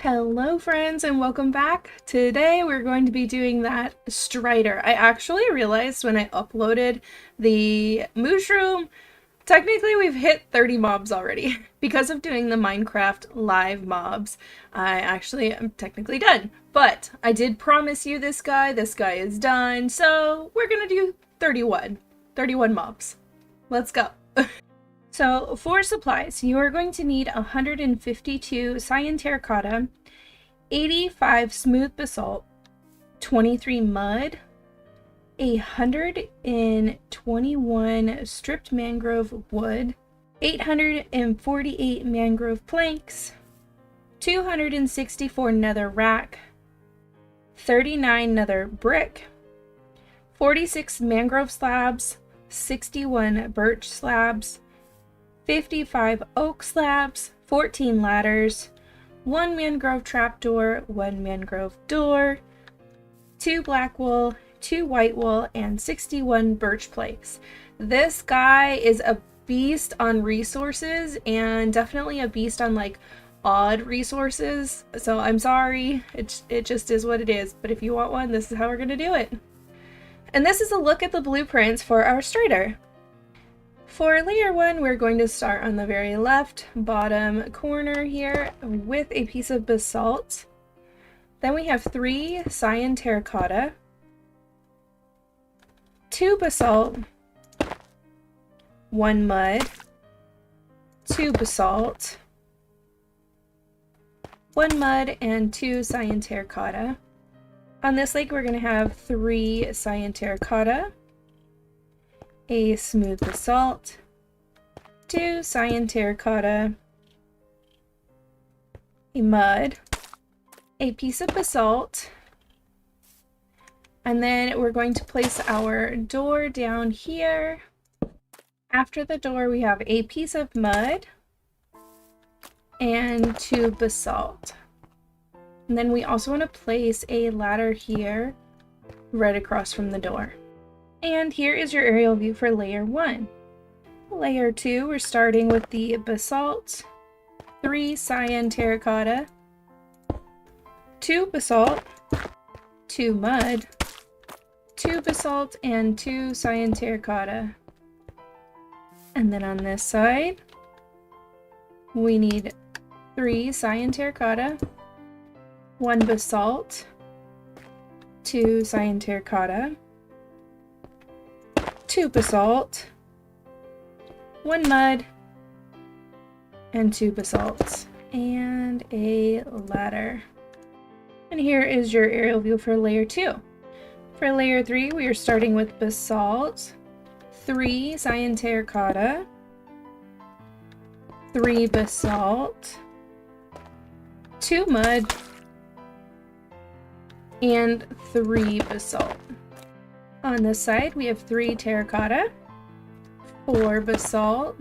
Hello friends and welcome back. Today we're going to be doing that strider. I actually realized when I uploaded the mushroom, technically we've hit 30 mobs already. Because of doing the Minecraft live mobs, I actually am technically done. But I did promise you this guy is done, so we're gonna do 31 mobs. Let's go. So for supplies, you are going to need 152 cyan terracotta, 85 smooth basalt, 23 mud, 121 stripped mangrove wood, 848 mangrove planks, 264 netherrack, 39 nether brick, 46 mangrove slabs, 61 birch slabs, 55 oak slabs, 14 ladders, 1 mangrove trapdoor, 1 mangrove door, 2 black wool, 2 white wool, and 61 birch planks. This guy is a beast on resources and definitely a beast on like odd resources. So I'm sorry, it just is what it is. But if you want one, this is how we're gonna do it. And this is a look at the blueprints for our strider. For layer 1, we're going to start on the very left bottom corner here with a piece of basalt. Then we have 3 cyan terracotta, 2 basalt, 1 mud, 2 basalt, 1 mud, and 2 cyan terracotta. On this lake, we're going to have 3 cyan terracotta, a smooth basalt, 2 cyan terracotta, a mud, a piece of basalt, and then we're going to place our door down here. After the door, we have a piece of mud and 2 basalt. And then we also want to place a ladder here right across from the door. And here is your aerial view for layer 1. Layer 2, we're starting with the basalt, 3 cyan terracotta, 2 basalt, 2 mud, 2 basalt, and 2 cyan terracotta. And then on this side, we need 3 cyan terracotta, 1 basalt, 2 cyan terracotta, 2 basalt, 1 mud, and 2 basalts, and a ladder. And here is your aerial view for layer 2. For layer 3, we are starting with basalt, 3 cyan terracotta, 3 basalt, 2 mud, and 3 basalt. On this side, we have 3 terracotta, 4 basalt,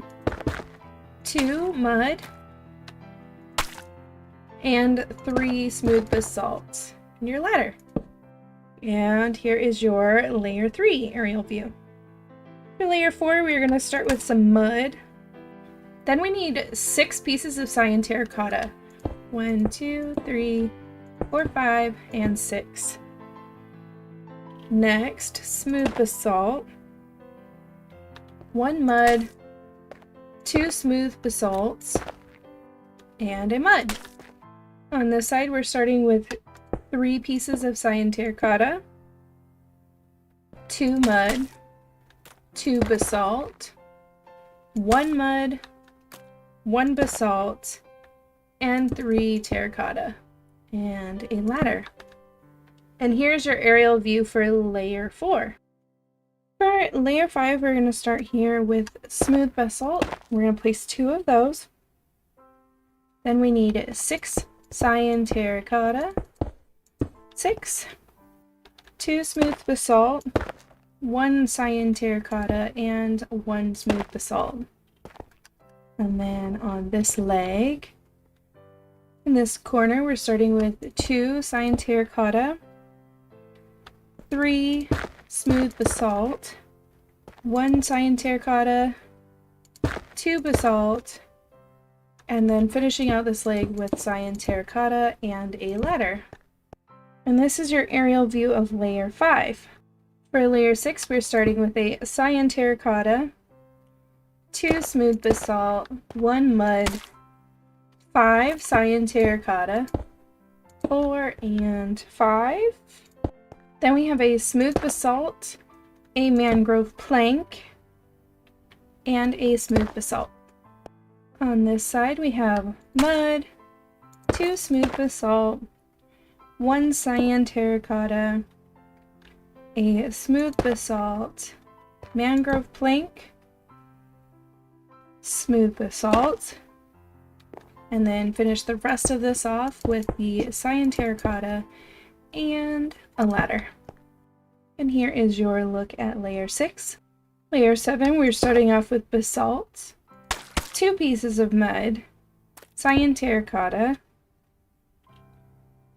2 mud, and 3 smooth basalt. And your ladder. And here is your layer 3 aerial view. For layer 4, we're going to start with some mud. Then we need 6 pieces of cyan terracotta. 1, 2, 3, 4, 5, and 6. Next, smooth basalt, 1 mud, 2 smooth basalts, and a mud. On this side, we're starting with 3 pieces of cyan terracotta, 2 mud, 2 basalt, 1 mud, 1 basalt, and 3 terracotta, and a ladder. And here's your aerial view for layer 4. For layer 5, we're going to start here with smooth basalt. We're going to place 2 of those. Then we need 6 cyan terracotta, 6, 2 smooth basalt, 1 cyan terracotta, and 1 smooth basalt. And then on this leg, in this corner, we're starting with 2 cyan terracotta, 3 smooth basalt, 1 cyan terracotta, 2 basalt, And then finishing out this leg with cyan terracotta and a ladder. And this is your aerial view of layer 5. For layer 6, we're starting with a cyan terracotta, 2 smooth basalt, 1 mud, 5 cyan terracotta, 4 and 5. Then we have a smooth basalt, a mangrove plank, and a smooth basalt. On this side we have mud, 2 smooth basalt, 1 cyan terracotta, a smooth basalt, mangrove plank, smooth basalt, and then finish the rest of this off with the cyan terracotta and a ladder. And here is your look at layer 6. Layer 7, we're starting off with basalt, 2 pieces of mud, cyan terracotta,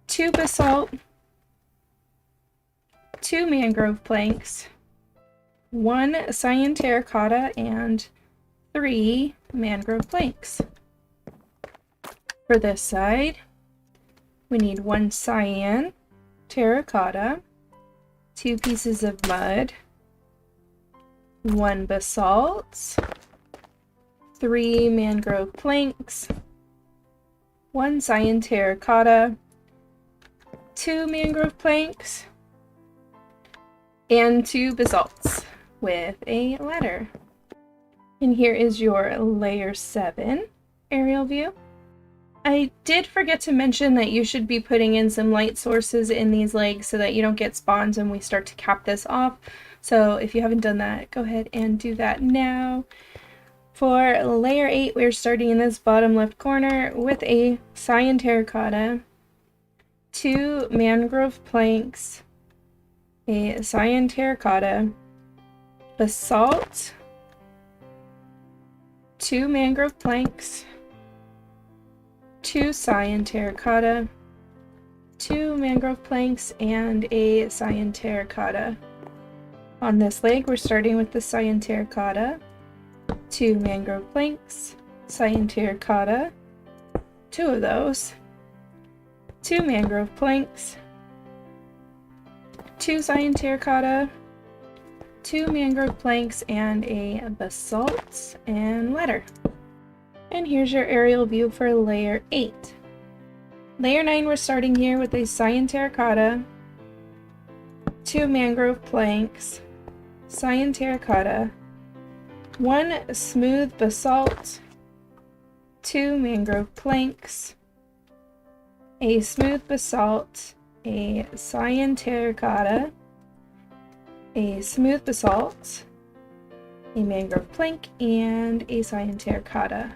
2 basalt, 2 mangrove planks, 1 cyan terracotta, and 3 mangrove planks. For this side, we need 1 cyan terracotta, 2 pieces of mud, 1 basalt, 3 mangrove planks, 1 cyan terracotta, 2 mangrove planks, and 2 basalts with a ladder. And here is your layer 7 aerial view. I did forget to mention that you should be putting in some light sources in these legs so that you don't get spawns when we start to cap this off. So if you haven't done that, go ahead and do that now. For layer 8, we're starting in this bottom left corner with a cyan terracotta, 2 mangrove planks, a cyan terracotta, basalt, 2 mangrove planks, 2 cyan terracotta, 2 mangrove planks, and a cyan terracotta. On this leg, we're starting with the cyan terracotta, 2 mangrove planks, cyan terracotta, 2 of those, 2 mangrove planks, 2 cyan terracotta, 2 mangrove planks, and a basalt and ladder. And here's your aerial view for layer 8. Layer 9, we're starting here with a cyan terracotta, 2 mangrove planks, cyan terracotta, 1 smooth basalt, 2 mangrove planks, a smooth basalt, a cyan terracotta, a smooth basalt, a mangrove plank, and a cyan terracotta.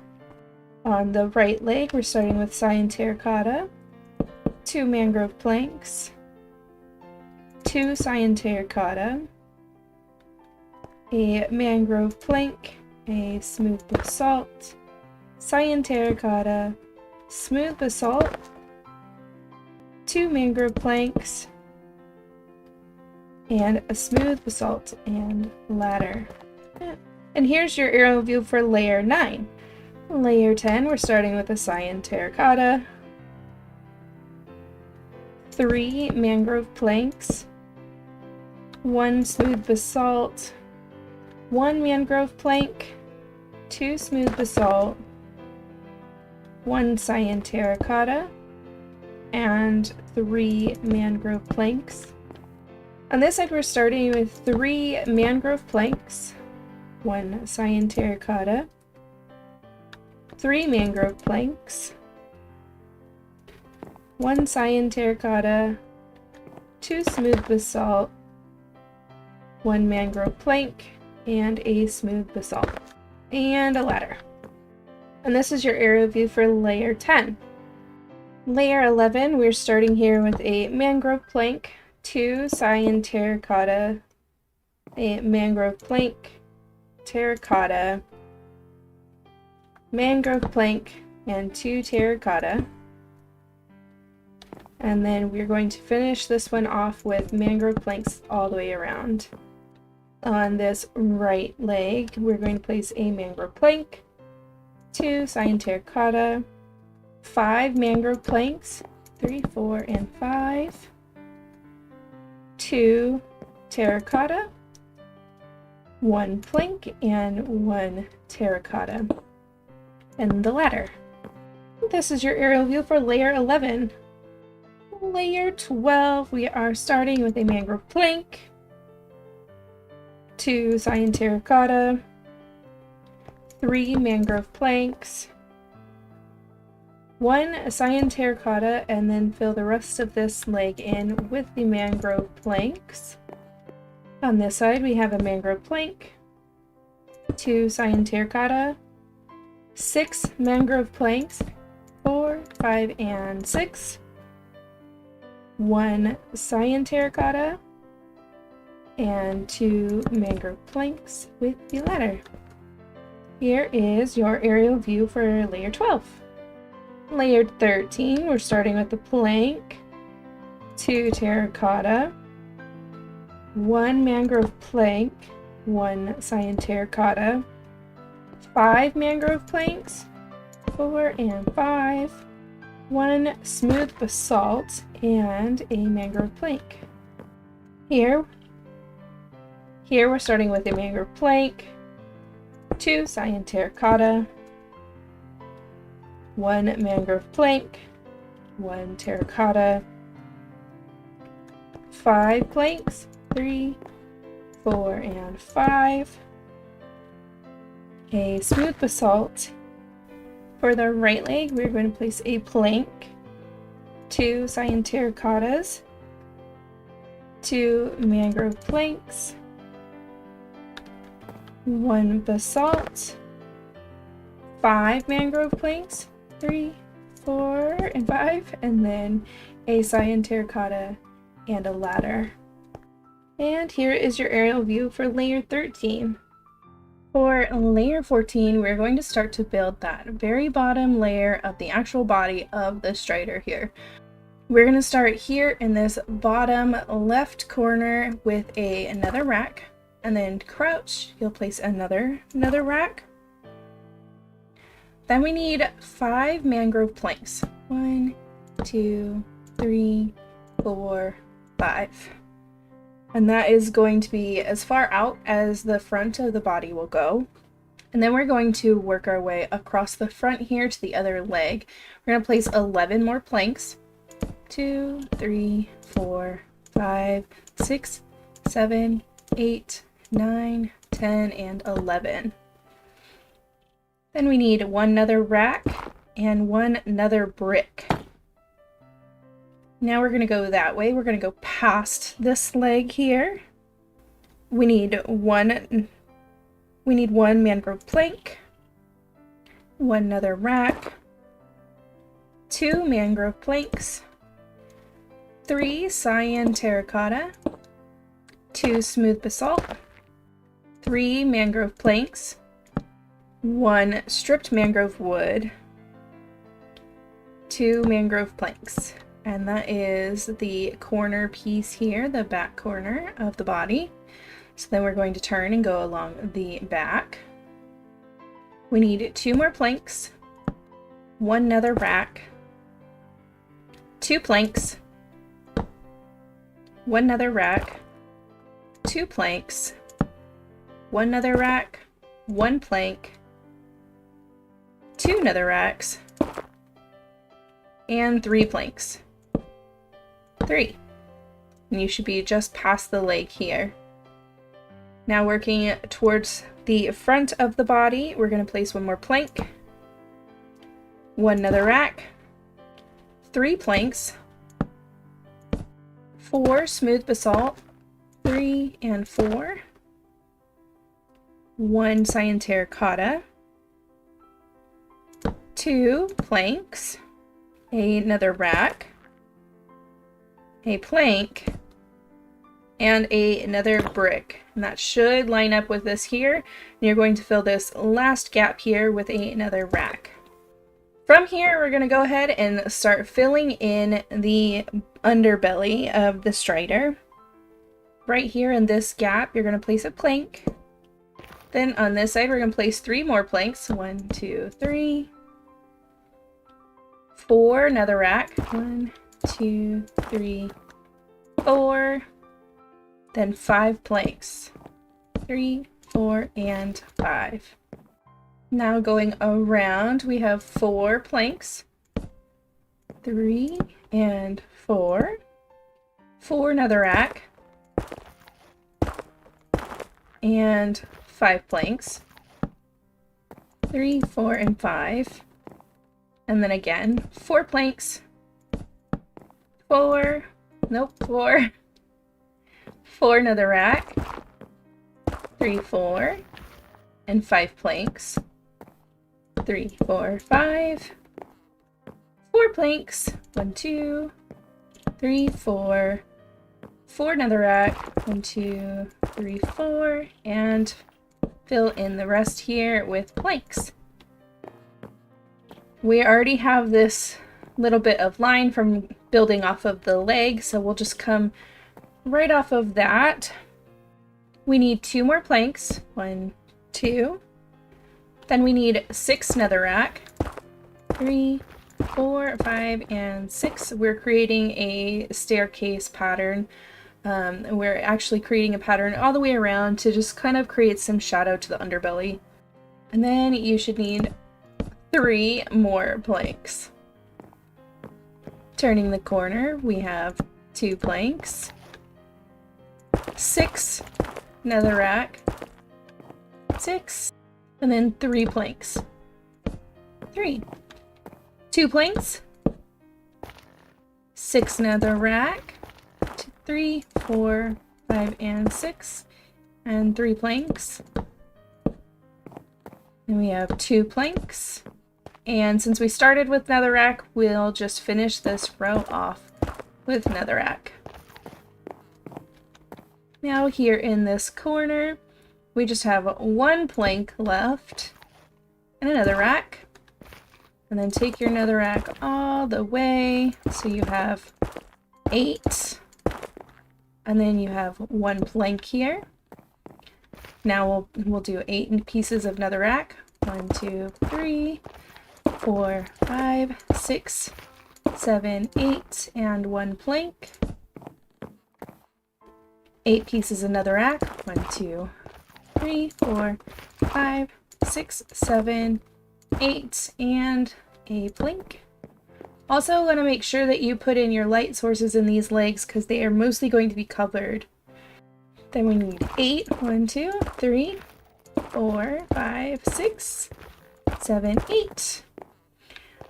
On the right leg, we're starting with cyan terracotta, 2 mangrove planks, 2 cyan terracotta, a mangrove plank, a smooth basalt, cyan terracotta, smooth basalt, 2 mangrove planks, and a smooth basalt and ladder. And here's your aerial view for layer 9. Layer 10, we're starting with a cyan terracotta, 3 mangrove planks, 1 smooth basalt, 1 mangrove plank, 2 smooth basalt, 1 cyan terracotta, and 3 mangrove planks. On this side, we're starting with 3 mangrove planks, 1 cyan terracotta, 3 mangrove planks, 1 cyan terracotta, 2 smooth basalt, 1 mangrove plank, and a smooth basalt, and a ladder. And this is your aerial view for layer 10. Layer 11, we're starting here with a mangrove plank, 2 cyan terracotta, a mangrove plank, terracotta, mangrove plank, and 2 terracotta. And then we're going to finish this one off with mangrove planks all the way around. On this right leg, we're going to place a mangrove plank, 2 cyan terracotta, 5 mangrove planks, 3, 4, and 5, 2 terracotta, 1 plank, and 1 terracotta, and the ladder. This is your aerial view for layer 11. Layer 12, we are starting with a mangrove plank, 2 cyan terracotta, 3 mangrove planks, 1 cyan terracotta, and then fill the rest of this leg in with the mangrove planks. On this side, we have a mangrove plank, 2 cyan terracotta, 6 mangrove planks, 4, 5, and 6, 1 cyan terracotta, and 2 mangrove planks with the ladder. Here is your aerial view for layer 12. Layer 13, we're starting with the plank, 2 terracotta, 1 mangrove plank, 1 cyan terracotta, 5 mangrove planks, 4 and 5, 1 smooth basalt, and a mangrove plank. Here we're starting with a mangrove plank, 2 cyan terracotta, 1 mangrove plank, 1 terracotta, 5 planks, 3, 4, and 5, a smooth basalt. For the right leg, we're going to place a plank, 2 cyan terracottas, 2 mangrove planks, 1 basalt, 5 mangrove planks, 3, 4, and 5, and then a cyan terracotta and a ladder. And here is your aerial view for layer 13. For layer 14, we're going to start to build that very bottom layer of the actual body of the strider here. We're going to start here in this bottom left corner with a netherrack, and then crouch, you'll place another netherrack. Then we need 5 mangrove planks. 1, 2, 3, 4, 5. And that is going to be as far out as the front of the body will go. And then we're going to work our way across the front here to the other leg. We're going to place 11 more planks. 2, 3, 4, 5, 6, 7, 8, 9, 10, and 11. Then we need 1 nether rack and 1 nether brick. Now we're going to go that way. We're going to go past this leg here. We need one mangrove plank, 1 nether rack, 2 mangrove planks, 3 cyan terracotta, 2 smooth basalt, 3 mangrove planks, 1 stripped mangrove wood, 2 mangrove planks. And that is the corner piece here, the back corner of the body. So then we're going to turn and go along the back. We need 2 more planks, 1 nether rack, 2 planks, 1 nether rack, 2 planks, 1 nether rack, 1 plank, 2 nether racks, and 3 planks. 3. And you should be just past the leg here. Now working towards the front of the body, we're going to place 1 more plank, 1 nether rack, 3 planks, 4 smooth basalt, 3 and 4, 1 cyan terracotta, 2 planks, another rack, a plank, and another brick. And that should line up with this here. And you're going to fill this last gap here with another rack. From here, we're going to go ahead and start filling in the underbelly of the strider. Right here in this gap, you're going to place a plank, Then on this side, we're going to place 3 more planks. 1, 2, 3. 4 netherrack. 1, 2, 3, 4. Then 5 planks. 3, 4, and 5. Now going around, we have 4 planks. 3 and 4. 4 netherrack. And 5 planks. 3, 4, and 5. And then again, 4 planks. 4. Nope, 4. 4 netherrack. 3, 4. And 5 planks. 3, 4, 5. 4 planks. 1, 2, 3, 4. 4 netherrack. 1, 2, 3, 4. And fill in the rest here with planks. We already have this little bit of line from building off of the leg, so we'll just come right off of that. We need 2 more planks. 1, 2. Then we need 6 netherrack. 3, 4, 5, and 6. We're creating a staircase pattern. We're actually creating a pattern all the way around to just kind of create some shadow to the underbelly. And then you should need 3 more planks. Turning the corner, we have 2 planks, 6 netherrack, 6, and then 3 planks. 3. 2 planks, 6 netherrack, 3, 4, 5, and 6, and 3 planks. And we have 2 planks. And since we started with netherrack, we'll just finish this row off with netherrack. Now here in this corner, we just have 1 plank left and a netherrack. And then take your netherrack all the way, so you have 8. And then you have 1 plank here. Now we'll do 8 pieces of netherrack. 1, 2, 3, 4, 5, 6, 7, 8, and 1 plank. 8 pieces of netherrack. 1, 2, 3, 4, 5, 6, 7, 8, and a plank. Also want to make sure that you put in your light sources in these legs because they are mostly going to be covered. Then we need 8. 1, 2, 3, 4, 5, 6, 7, 8.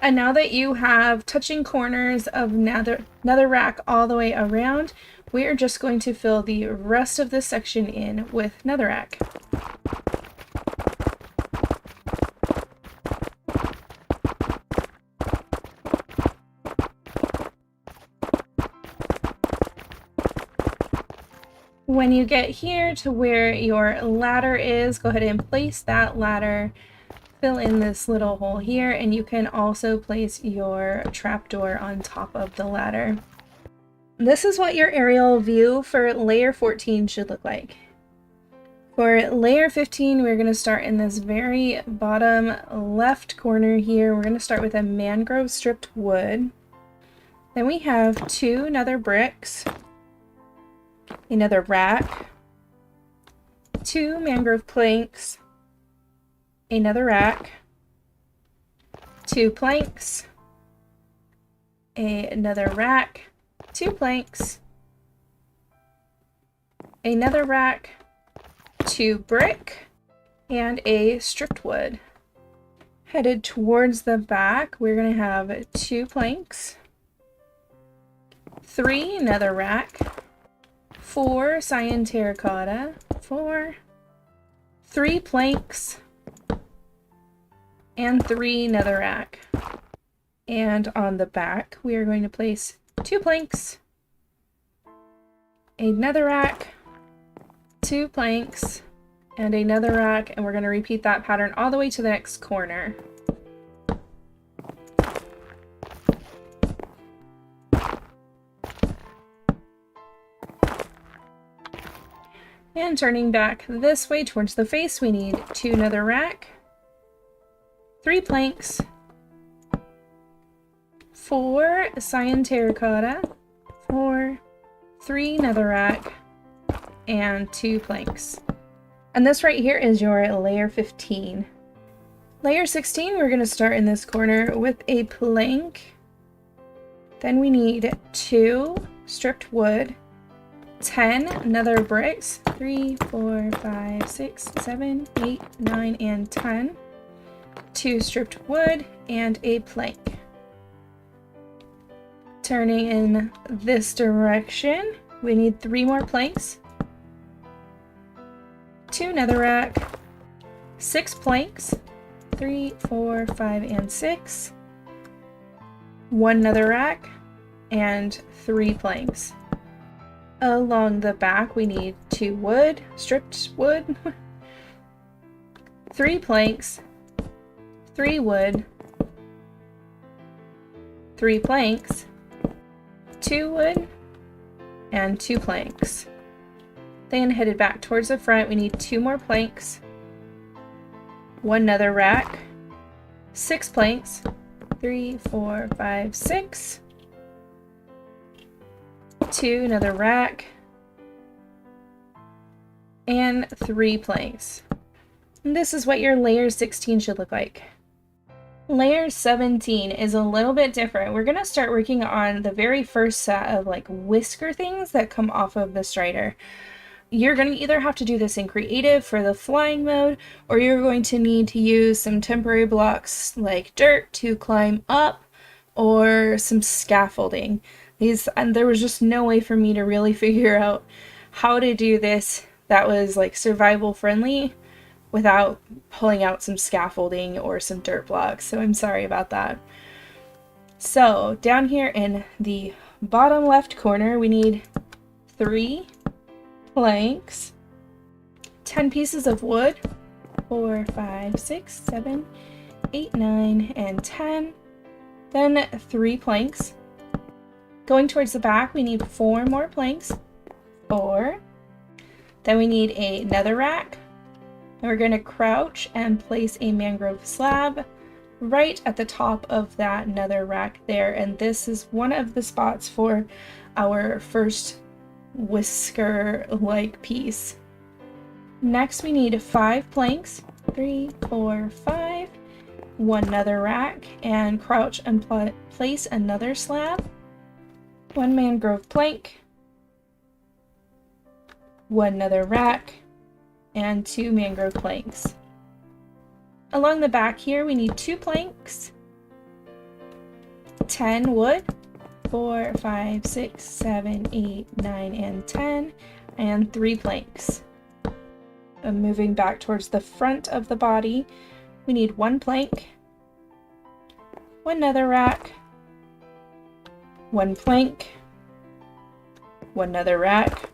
And now that you have touching corners of netherrack all the way around, we are just going to fill the rest of this section in with netherrack. When you get here to where your ladder is, go ahead and place that ladder, fill in this little hole here, and you can also place your trapdoor on top of the ladder. This is what your aerial view for layer 14 should look like. For layer 15, we're going to start in this very bottom left corner here. We're going to start with a mangrove stripped wood. Then we have 2 nether bricks, another rack, 2 mangrove planks, another rack, 2 planks, another rack, 2 planks, another rack, 2 brick, and a stripped wood. Headed towards the back, we're going to have 2 planks, 3 nether rack, 4 cyan terracotta, 4, 3 planks, and 3 netherrack. And on the back, we are going to place 2 planks, a netherrack, 2 planks, and a netherrack, and we're going to repeat that pattern all the way to the next corner. And turning back this way towards the face, we need 2 netherrack, 3 planks, 4 cyan terracotta, 3 netherrack, and 2 planks. And this right here is your layer 15. Layer 16, we're going to start in this corner with a plank. Then we need 2 stripped wood, 10 nether bricks, 3, 4, 5, 6, 7, 8, 9, and 10, 2 stripped wood, and a plank. Turning in this direction, we need 3 more planks, 2 netherrack, 6 planks, 3, 4, 5, and 6, 1 netherrack, and 3 planks. Along the back, we need 2 wood, stripped wood, 3 planks, 3 wood, 3 planks, 2 wood, and 2 planks. Then headed back towards the front, we need 2 more planks, 1 netherrack, 6 planks, 3, 4, 5, 6, 2 netherrack, and 3 planks. And this is what your layer 16 should look like. Layer 17 is a little bit different. We're going to start working on the very first set of like whisker things that come off of the strider. You're going to either have to do this in creative for the flying mode, or you're going to need to use some temporary blocks like dirt to climb up, or some scaffolding. And there was just no way for me to really figure out how to do this that was like survival friendly without pulling out some scaffolding or some dirt blocks, so I'm sorry about that. So down here in the bottom left corner, we need 3 planks, 10 pieces of wood, 4, 5, 6, 7, 8, 9, and 10, then 3 planks. Going towards the back, we need 4 more planks, 4, then we need a netherrack, and we're going to crouch and place a mangrove slab right at the top of that netherrack there, and this is one of the spots for our first whisker-like piece. Next we need 5 planks, 3, 4, 5, 1 netherrack, and crouch and place another slab, 1 mangrove plank, 1 netherrack, and 2 mangrove planks. Along the back here we need 2 planks, 10 wood, 4, 5, 6, 7, 8, 9, and 10, and 3 planks. Moving back towards the front of the body, we need 1 plank, 1 netherrack, 1 plank, 1 netherrack.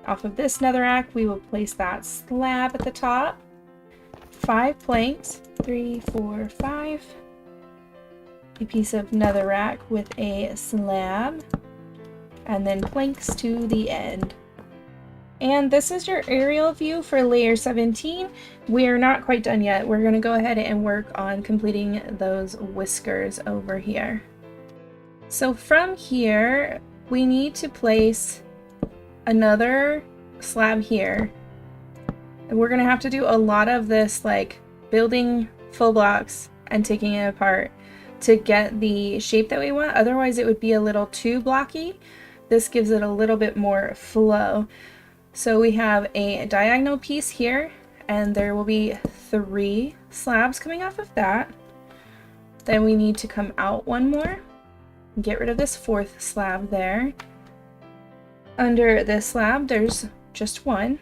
Off of this netherrack, we will place that slab at the top, 5 planks, 3, 4, 5, a piece of netherrack with a slab, and then planks to the end. And this is your aerial view for layer 17. We are not quite done yet. We're going to go ahead and work on completing those whiskers over here. So from here, we need to place another slab here. And we're going to have to do a lot of this, like building full blocks and taking it apart to get the shape that we want. Otherwise it would be a little too blocky. This gives it a little bit more flow. So we have a diagonal piece here, and there will be 3 slabs coming off of that. Then we need to come out 1 more, get rid of this 4th slab there. Under this slab there's just 1.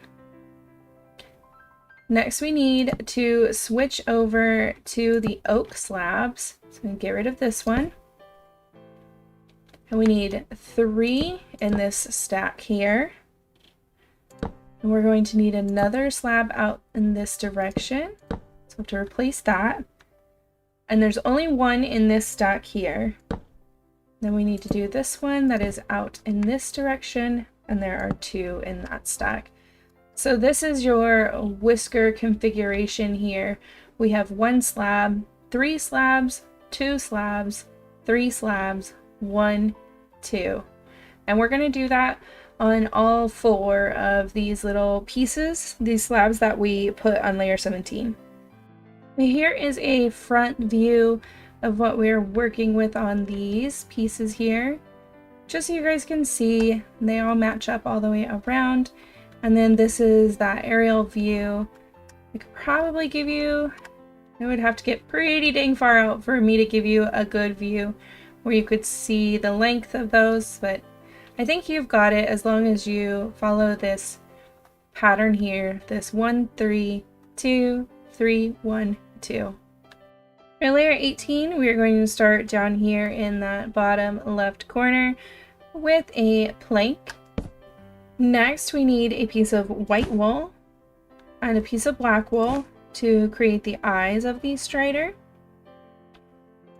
Next we need to switch over to the oak slabs. So get rid of this one. And we need 3 in this stack here. And we're going to need another slab out in this direction. So we have to replace that. And there's only 1 in this stack here. Then we need to do this one that is out in this direction, and there are 2 in that stack. So this is your whisker configuration here. We have 1 slab, 3 slabs, 2 slabs, 3 slabs, 1, 2. And we're going to do that on all 4 of these little pieces, these slabs that we put on layer 17. Here is a front view of what we're working with on these pieces here. Just so you guys can see, they all match up all the way around. And then this is that aerial view. I could probably give you, it would have to get pretty dang far out for me to give you a good view where you could see the length of those, but I think you've got it as long as you follow this pattern here, this 1, 3, 2, 3, 1, 2. For layer 18, we are going to start down here in that bottom left corner with a plank. Next, we need a piece of white wool and a piece of black wool to create the eyes of the strider.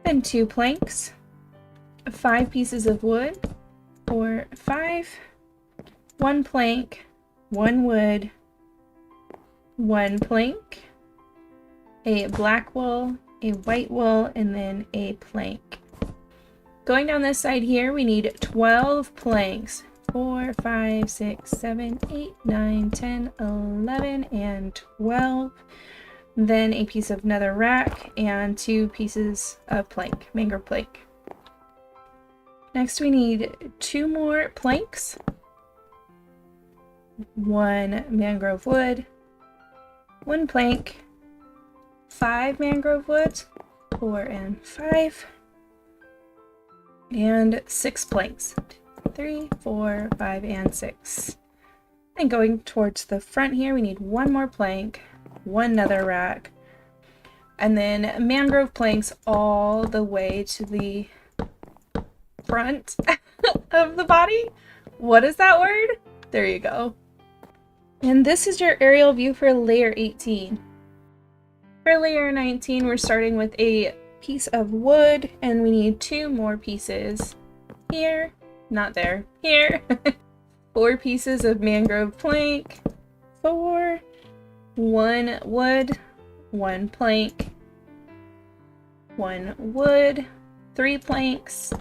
Then 2 planks, 5 pieces of wood, 4, 5, 1 plank, 1 wood, 1 plank, a black wool, a white wool, and then a plank. Going down this side here, we need 12 planks. 4, 5, 6, 7, 8, 9, 10, 11, and 12. Then a piece of netherrack and 2 pieces of plank, mangrove plank. Next we need 2 more planks, 1 mangrove wood, 1 plank, 5 mangrove woods, 4 and 5, and 6 planks. 3, 4, 5, and 6. And going towards the front here, we need 1 more plank, 1 netherrack, and then mangrove planks all the way to the front of the body. What is that word? There you go. And this is your aerial view for layer 18. For layer 19, we're starting with a piece of wood, and we need 2 more pieces here. Not there. Here. 4 pieces of mangrove plank. 4. 1 wood. 1 plank. 1 wood. 3 planks.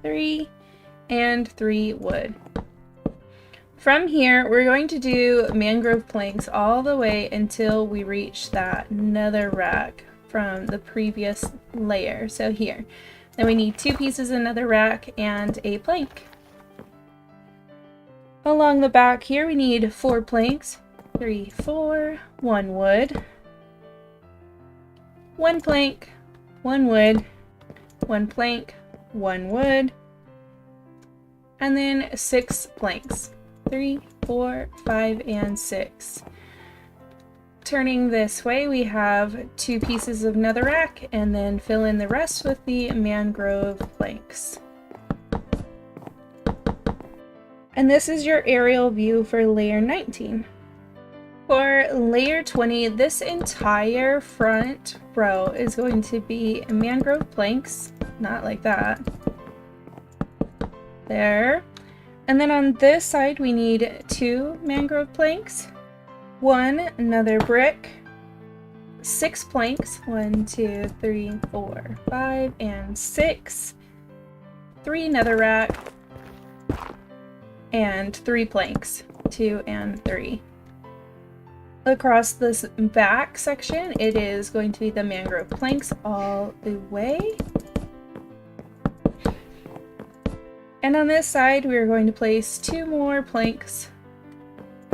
3. And 3 wood. From here, we're going to do mangrove planks all the way until we reach that netherrack from the previous layer. So here. Then we need 2 pieces of netherrack and a plank. Along the back here, we need 4 planks. 3, 4, 1 wood, 1 plank, 1 wood, 1 plank, 1 wood, and then 6 planks. 3, 4, 5, and 6. Turning this way, we have 2 pieces of netherrack, and then fill in the rest with the mangrove planks. And this is your aerial view for layer 19. For layer 20, this entire front row is going to be mangrove planks, not like that. There. And then on this side, we need 2 mangrove planks, 1 nether brick, 6 planks, 1, 2, 3, 4, 5, and 6, 3 netherrack, and 3 planks, 2 and 3. Across this back section, it is going to be the mangrove planks all the way. And on this side, we are going to place 2 more planks,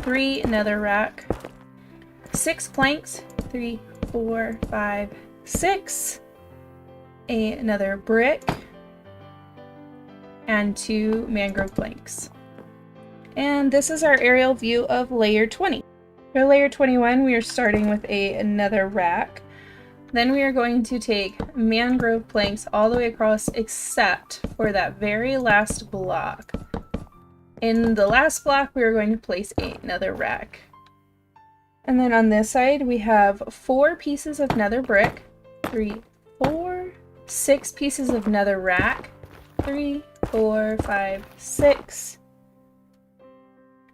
3 netherrack, 6 planks, 3, 4, 5, 6, another brick, and 2 mangrove planks. And this is our aerial view of layer 20. For layer 21, we are starting with another rack. Then we are going to take mangrove planks all the way across except for that very last block. In the last block, we are going to place another rack. And then on this side, we have 4 pieces of nether brick, 3, 4, 6 pieces of nether rack, 3, 4, 5, 6,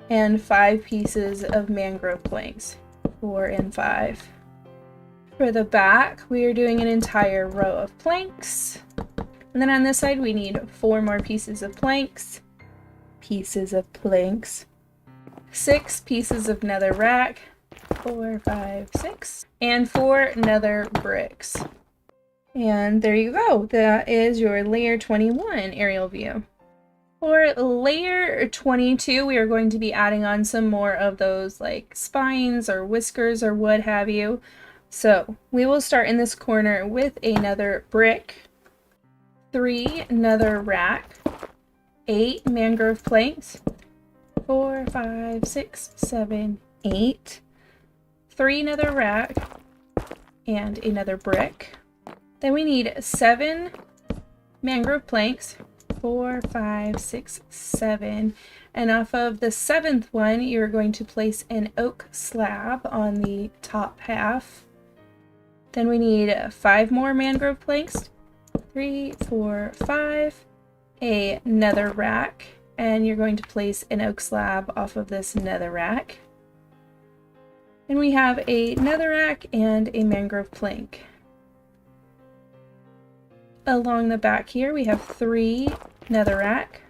and 5 pieces of mangrove planks. 4 and 5. For the back, we are doing an entire row of planks. And then on this side, we need 4 more pieces of planks. 6 pieces of netherrack. 4, 5, 6. And 4 nether bricks. And there you go. That is your layer 21 aerial view. For layer 22, we are going to be adding on some more of those like spines or whiskers or what have you. So we will start in this corner with another brick, 3 netherrack, 8 mangrove planks, 4, 5, 6, 7, 8, 3 netherrack, and another brick. Then we need 7 mangrove planks, 4, 5, 6, 7, and off of the 7th one, you're going to place an oak slab on the top half. Then we need 5 more mangrove planks, 3, 4, 5, a netherrack, and you're going to place an oak slab off of this netherrack. And we have a netherrack and a mangrove plank. Along the back here, we have 3 netherrack,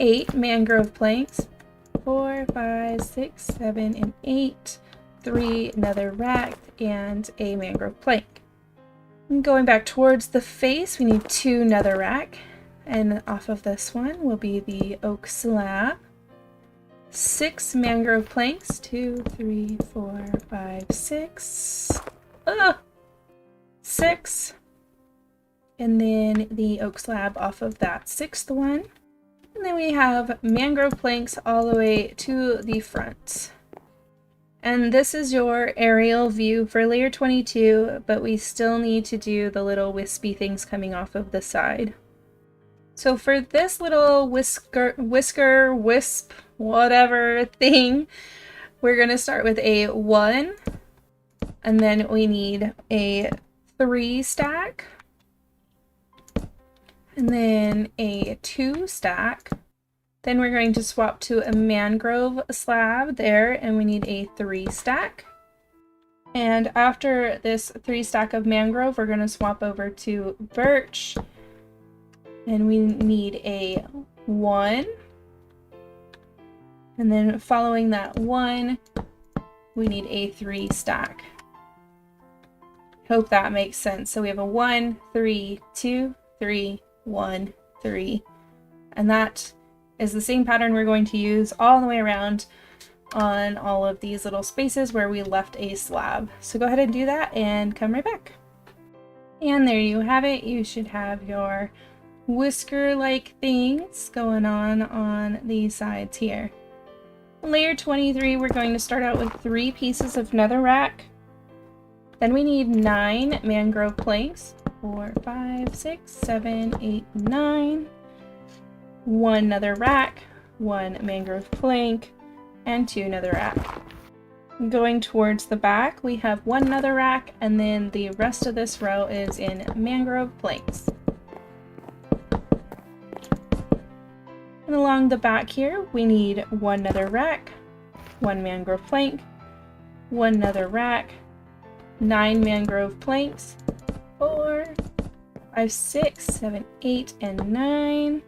8 mangrove planks, 4, 5, 6, 7, and 8, 3 netherrack, and a mangrove plank. And going back towards the face, we need 2 netherrack, and off of this one will be the oak slab. 6 mangrove planks, 2, 3, 4, 5, 6. 6. And then the oak slab off of that 6th one. And then we have mangrove planks all the way to the front. And this is your aerial view for layer 22, but we still need to do the little wispy things coming off of the side. So for this little wisp, whatever thing, we're going to start with a 1, and then we need a 3 stack, and then a 2 stack. Then we're going to swap to a mangrove slab there, and we need a 3 stack. And after this 3 stack of mangrove, we're going to swap over to birch, and we need a 1. And then following that 1, we need a 3 stack. Hope that makes sense. So we have a 1, 3, 2, 3, 1, 3, and that is the same pattern we're going to use all the way around on all of these little spaces where we left a slab. So go ahead and do that and come right back. And there you have it. You should have your whisker-like things going on these sides here. Layer 23, we're going to start out with 3 pieces of netherrack. Then we need 9 mangrove planks. 4, 5, 6, 7, 8, 9. 1 netherrack, 1 mangrove plank, and 2 netherrack. Going towards the back, we have 1 netherrack, and then the rest of this row is in mangrove planks. And along the back here, we need 1 netherrack, 1 mangrove plank, 1 netherrack, 9 mangrove planks, 4, 5, 6, 7, 8, and 9.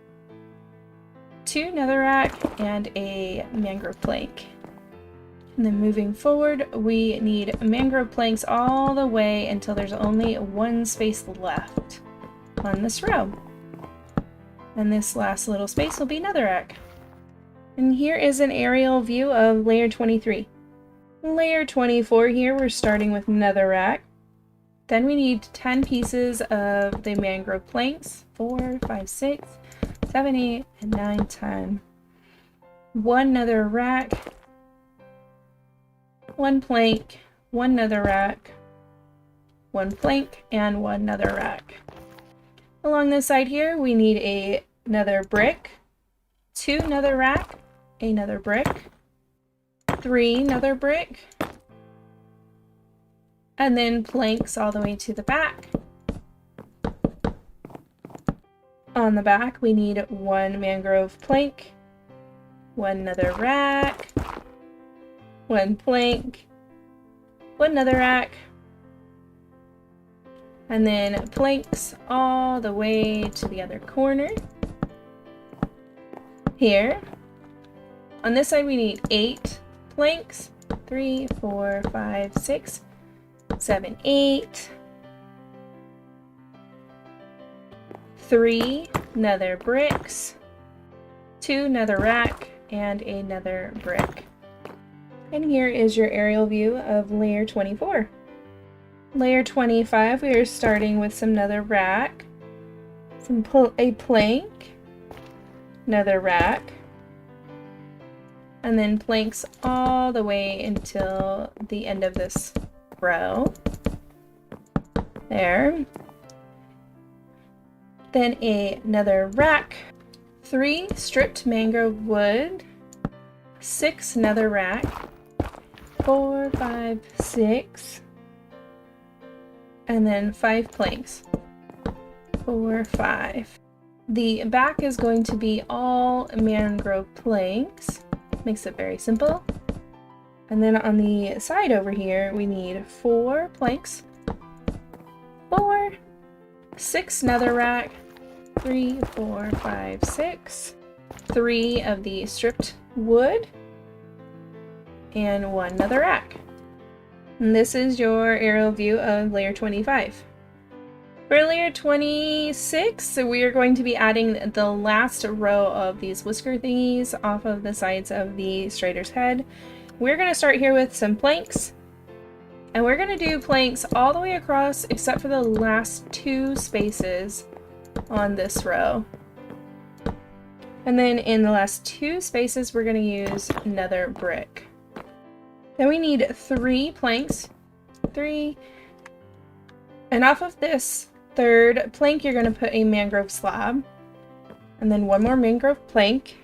2 netherrack and a mangrove plank. And then moving forward, we need mangrove planks all the way until there's only 1 space left on this row. And this last little space will be netherrack. And here is an aerial view of layer 23. Layer 24 here, we're starting with netherrack. Then we need 10 pieces of the mangrove planks. 4, 5, 6, 7, 8, and 9, 10. 1 netherrack, 1 plank, 1 netherrack, 1 plank, and 1 netherrack. Along this side here, we need a nether brick, 2 netherrack, a nether brick, 3 nether brick, and then planks all the way to the back. On the back, we need 1 mangrove plank, one netherrack, one plank, one netherrack, and then planks all the way to the other corner. Here, on this side we need 8 planks. 3, 4, 5, 6, 7, 8. 3 nether bricks, 2 netherrack, and a nether brick. And here is your aerial view of layer 24. Layer 25, we are starting with some netherrack, a plank, netherrack, and then planks all the way until the end of this row. There. Then a netherrack, 3 stripped mangrove wood, 6 netherrack, 4, 5, 6, and then 5 planks. 4, 5. The back is going to be all mangrove planks. Makes it very simple. And then on the side over here, we need 4 planks, 4, 6 netherrack, 3, 4, 5, 6, 3 of the stripped wood, and 1 netherrack. And this is your aerial view of layer 25. For layer 26, we are going to be adding the last row of these whisker thingies off of the sides of the strider's head. We're going to start here with some planks, and we're going to do planks all the way across except for the last 2 spaces on this row. And then in the last 2 spaces, we're going to use nether brick. Then we need 3 planks, 3, and off of this 3rd plank, you're going to put a mangrove slab, and then 1 more mangrove plank,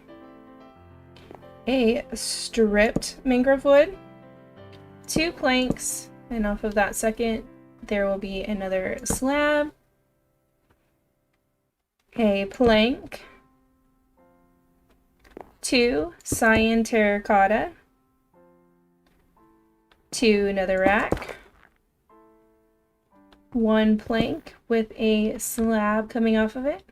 a stripped mangrove wood, 2 planks, and off of that 2nd, there will be another slab, a plank, 2 cyan terracotta, 2 netherrack, 1 plank with a slab coming off of it,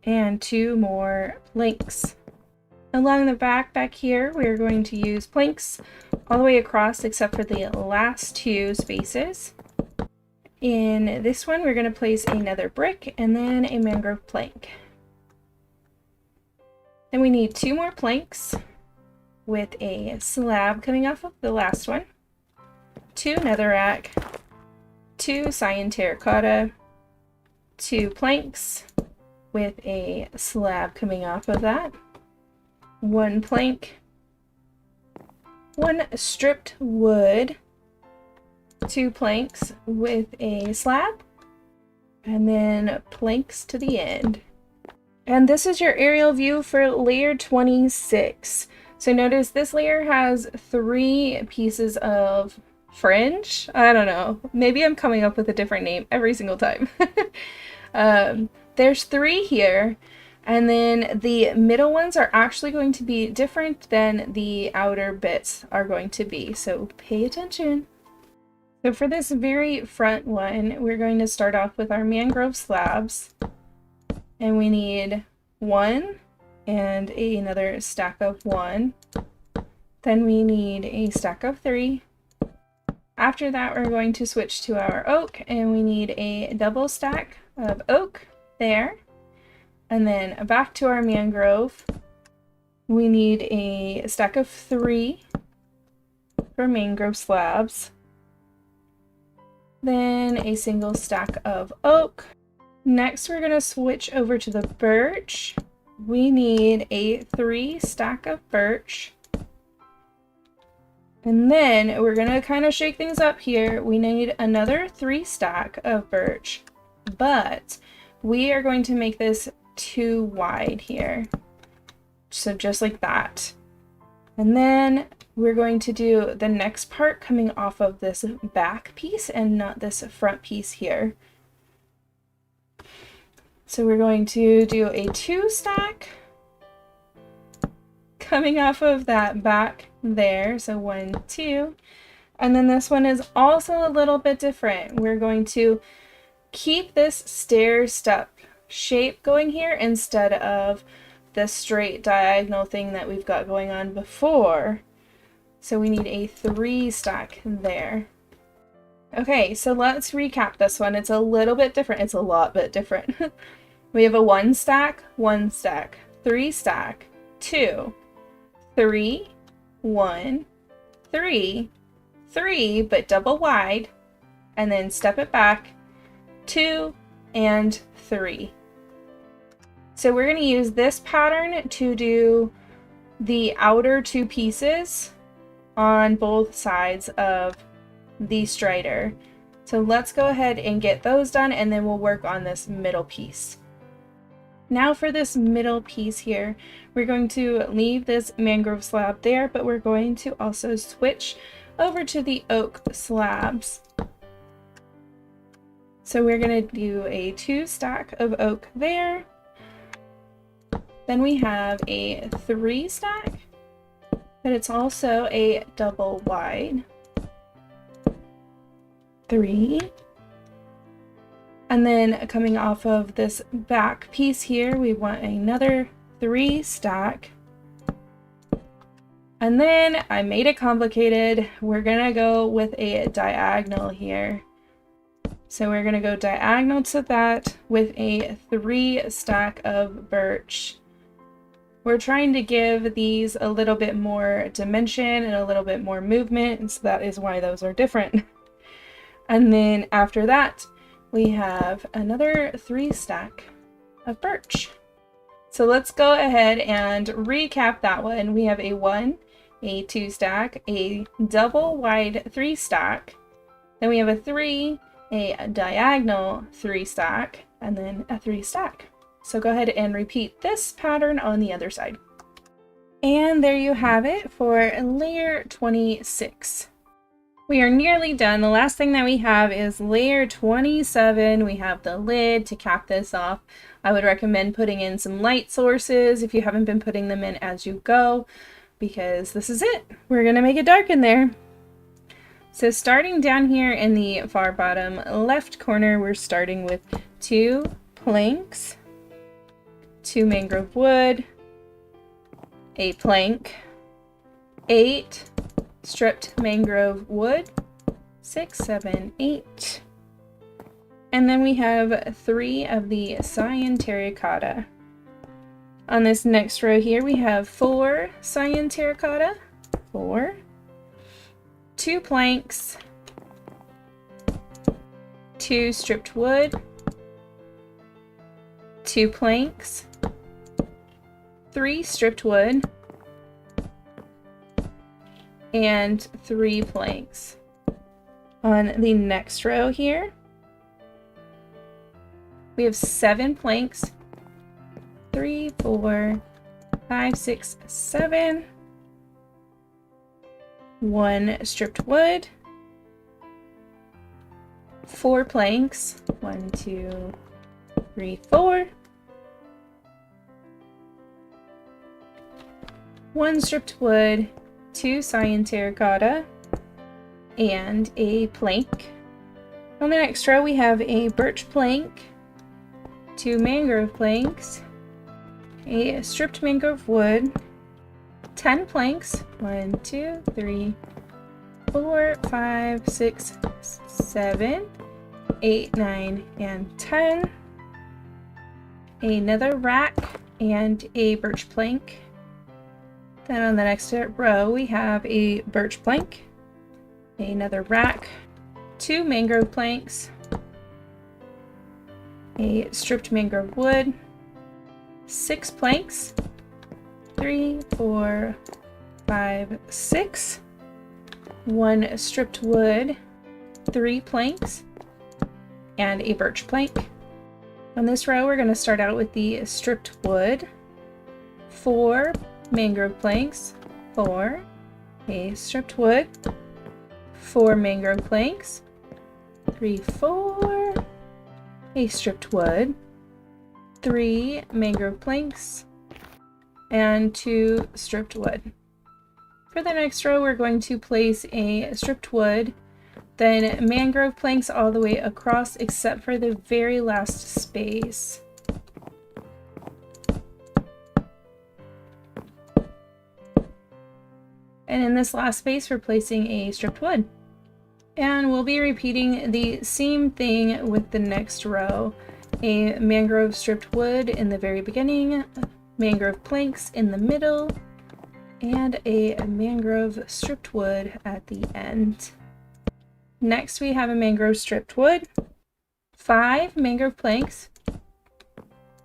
and 2 more planks. Along the back here, we're going to use planks all the way across except for the last 2 spaces. In this one, we're going to place a nether brick and then a mangrove plank. Then we need 2 more planks with a slab coming off of the last one, 2 netherrack, 2 cyan terracotta, 2 planks with a slab coming off of that, 1 plank, 1 stripped wood, 2 planks with a slab, and then planks to the end. And this is your aerial view for layer 26. So notice this layer has 3 pieces of fringe. I don't know. Maybe I'm coming up with a different name every single time. There's 3 here. And then the middle ones are actually going to be different than the outer bits are going to be. So pay attention. So for this very front one, we're going to start off with our mangrove slabs. And we need 1 and another stack of 1. Then we need a stack of 3. After that, we're going to switch to our oak, and we need a double stack of oak there. And then back to our mangrove, we need a stack of 3 for mangrove slabs. Then a single stack of oak. Next, we're going to switch over to the birch. We need a 3 stack of birch. And then we're going to kind of shake things up here. We need another 3 stack of birch, but we are going to make this 2 wide here. So just like that. And then we're going to do the next part coming off of this back piece and not this front piece here. So we're going to do a 2 stack coming off of that back there. So 1, 2. And then this one is also a little bit different. We're going to keep this stair step shape going here instead of the straight diagonal thing that we've got going on before. So we need a 3 stack there. Okay, so let's recap this one. It's a little bit different. It's a lot bit different. We have a 1 stack, 1 stack, 3 stack, 2, 3, 1, 3, 3, but double wide, and then step it back, 2, and 3. So we're going to use this pattern to do the outer 2 pieces on both sides of the strider. So let's go ahead and get those done, and then we'll work on this middle piece. Now for this middle piece here, we're going to leave this mangrove slab there, but we're going to also switch over to the oak slabs. So we're going to do a 2 stack of oak there. Then we have a 3 stack, but it's also a double wide. 3. And then coming off of this back piece here, we want another 3 stack. And then I made it complicated. We're gonna go with a diagonal here. So we're gonna go diagonal to that with a 3 stack of birch. We're trying to give these a little bit more dimension and a little bit more movement, and so that is why those are different. And then after that, we have another 3 stack of birch. So let's go ahead and recap that one. We have a 1, a 2 stack, a double wide 3 stack. Then we have a 3, a diagonal 3 stack, and then a 3 stack. So go ahead and repeat this pattern on the other side. And there you have it for layer 26. We are nearly done. The last thing that we have is layer 27. We have the lid to cap this off. I would recommend putting in some light sources if you haven't been putting them in as you go, because this is it. We're going to make it dark in there. So starting down here in the far bottom left corner, we're starting with 2 planks, 2 mangrove wood, a plank, 8 stripped mangrove wood, 6, 7, 8. And then we have 3 of the cyan terracotta. On this next row here, we have 4 cyan terracotta, 4, 2 planks, 2 stripped wood, 2 planks, 3 stripped wood, and 3 planks. On the next row here, we have 7 planks, 3, 4, 5, 6, 7, 1 stripped wood, 4 planks, 1, 2, 3, 4, 1 stripped wood, 2 cyan terracotta, and a plank. On the next row we have a birch plank, 2 mangrove planks, a stripped mangrove wood, 10 planks, 1, 2, 3, 4, 5, 6, 7, 8, 9, and 10, a Netherrack, and a birch plank. Then on the next row we have a birch plank, a Netherrack, 2 mangrove planks, a stripped mangrove wood, 6 planks, 3, 4, 5, 6, 1 stripped wood, 3 planks, and a birch plank. On this row we're going to start out with the stripped wood, 4 mangrove planks, 4, a stripped wood, 4 mangrove planks, 3, 4, a stripped wood, 3 mangrove planks, and 2 stripped wood. For the next row, we're going to place a stripped wood, then mangrove planks all the way across except for the very last space. And in this last space, we're placing a stripped wood. And we'll be repeating the same thing with the next row. A mangrove stripped wood in the very beginning, mangrove planks in the middle, and a mangrove stripped wood at the end. Next we have a mangrove stripped wood, 5 mangrove planks,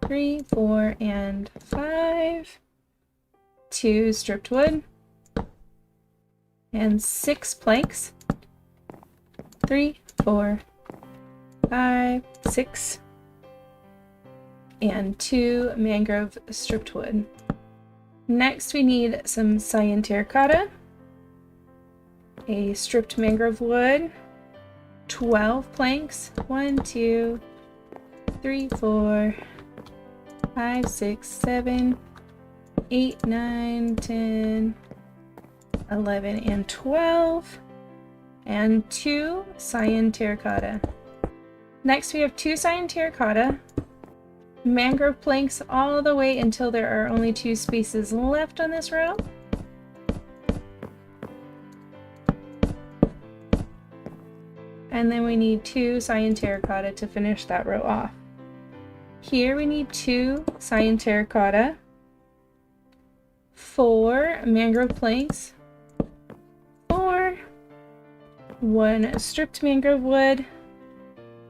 3, 4, and 5, 2 stripped wood, and 6 planks, 3, 4, 5, 6, and 2 mangrove stripped wood. Next we need some cyan terracotta, a stripped mangrove wood, 12 planks, 1, 2, 3, 4, 5, 6, 7, 8, 9, 10, 11, and 12, and 2 cyan terracotta. Next we have 2 cyan terracotta, mangrove planks all the way until there are only 2 spaces left on this row. And then we need 2 cyan terracotta to finish that row off. Here we need 2 cyan terracotta, 4 mangrove planks, 4, 1 stripped mangrove wood,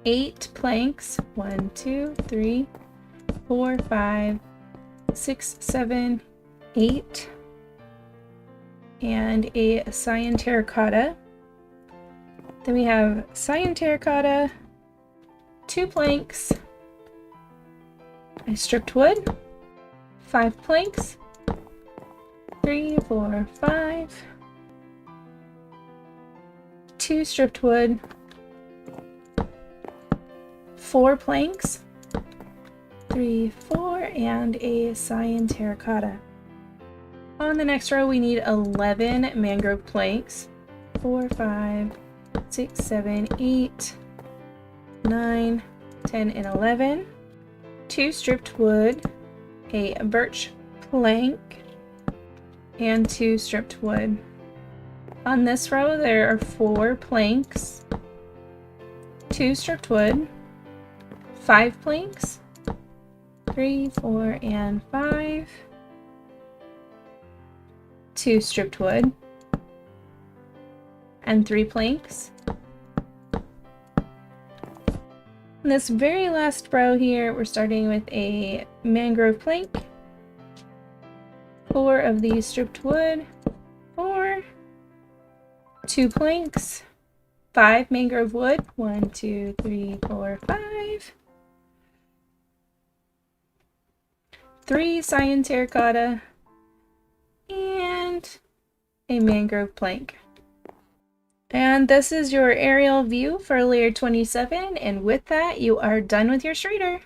8 planks, 1, 2, 3, 4, 5, 6, 7, 8, and a cyan terracotta. Then we have cyan terracotta, 2 planks, a stripped wood, 5 planks, 3, 4, 5, 2 stripped wood, 4 planks, 3, 4, and a cyan terracotta. On the next row we need 11 mangrove planks, 4, 5, 6, 7, 8, 9, 10, and 11, 2 stripped wood, a birch plank, and 2 stripped wood. On this row there are 4 planks, 2 stripped wood, 5 planks, 3, 4, and 5, 2 stripped wood, and 3 planks. In this very last row here, we're starting with a mangrove plank, 4 of these stripped wood, 4, 2 planks, 5 mangrove wood, 1, 2, 3, 4, 5, 3 cyan terracotta, and a mangrove plank. And this is your aerial view for layer 27, and with that you are done with your streeter.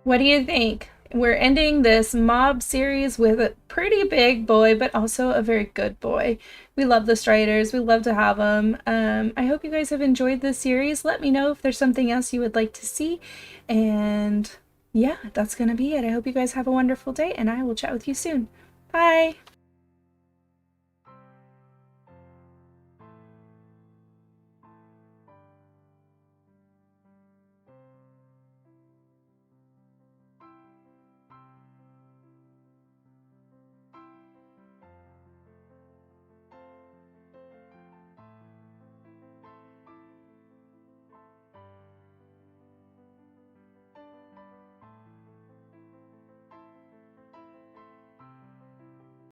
What do you think? We're ending this mob series with a pretty big boy, but also a very good boy. We love the striders. We love to have them. I hope you guys have enjoyed this series. Let me know if there's something else you would like to see. And yeah, that's gonna be it. I hope you guys have a wonderful day, and I will chat with you soon. Bye!